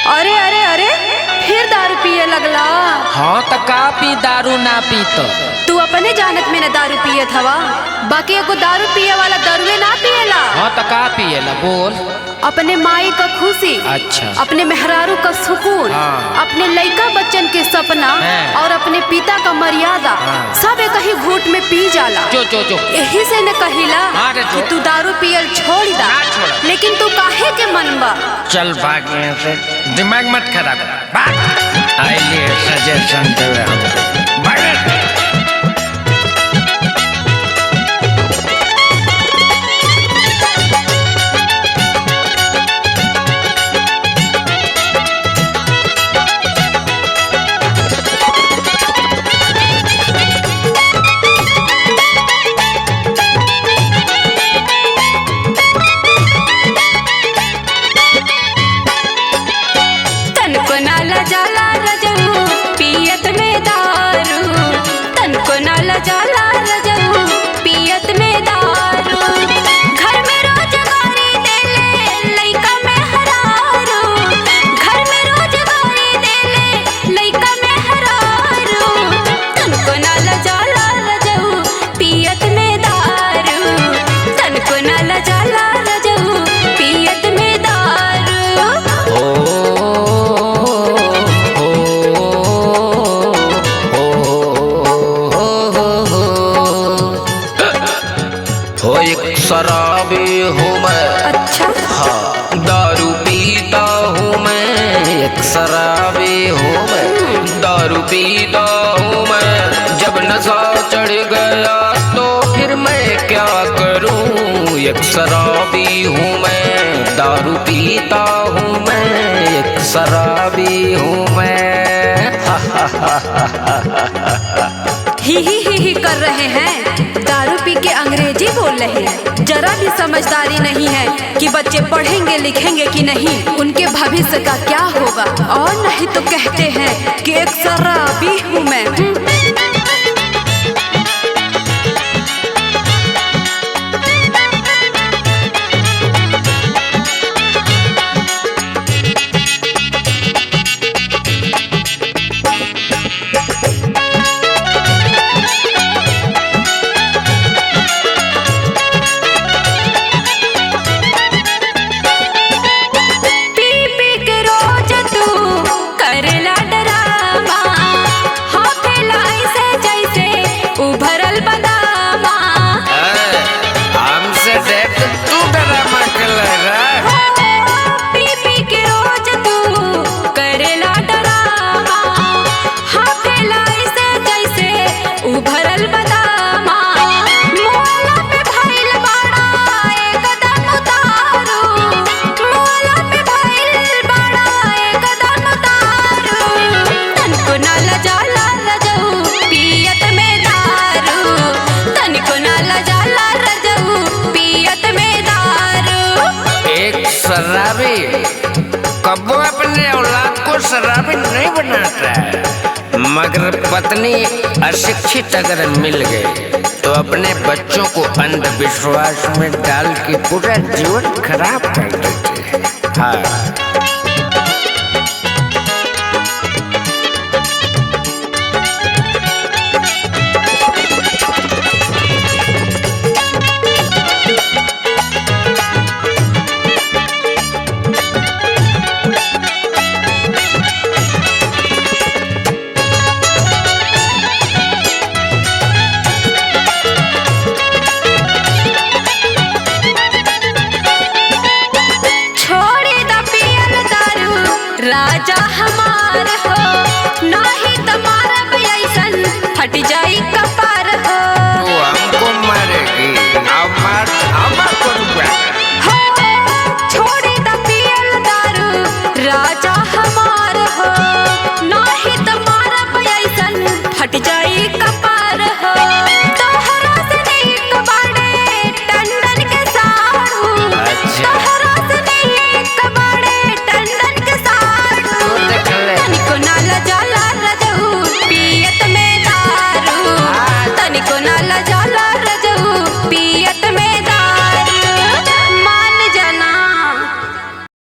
अरे अरे अरे, फिर दारू पिए लगला? हाँ तो का पी, दारू ना पी तो तू अपने जानत में न दारू पिए हवा, बाकी एगो दारू पिए वाला दारुए ना पिएला। हाँ तो का पिएला बोल। अपने माई का खुशी, अच्छा, अपने मेहरारू का सुकून, हाँ। अपने लइका बच्चन के सपना और अपने पिता का मर्यादा सब एक ही घूंट में पी जाला। जो जो जो यही से न कहिला कि तू दारू पियल छोड़ दा, लेकिन तू काहे के मनबा? चल भाग यहाँ से, दिमाग मत खराब कर। आइए सजेशन देवे हम भाग। जाला रजऊ पियत में दारू, घर में रोजगारी देले लइका में हरारू, घर में रोजगारी देले लइका में हरारू। तनको नाला जाला रजऊ पियत में दारू, तनको नाला जाला रजऊ पियत में दारू। हो एक शराबी हूँ मैं। अच्छा, हाँ दारू पीता हूँ मैं, एक शराबी हूँ मैं। दारू पीता हूँ मैं, जब नशा चढ़ गया तो फिर मैं क्या करूँ। एक शराबी हूँ मैं, दारू पीता हूँ मैं, एक शराबी हूँ मैं। ही कर रहे हैं, दारू पी के अंग्रेजी बोल रहे हैं। जरा भी समझदारी नहीं है कि बच्चे पढ़ेंगे लिखेंगे कि नहीं, उनके भविष्य का क्या होगा। और नहीं तो कहते हैं कि एक शराबी हूँ मैं। शराबी कब्बो अपने औलाद को शराबी नहीं बनाता है, मगर पत्नी अशिक्षित अगर मिल गई तो अपने बच्चों को अंधविश्वास में डाल के पूरा जीवन खराब कर देती है। हाँ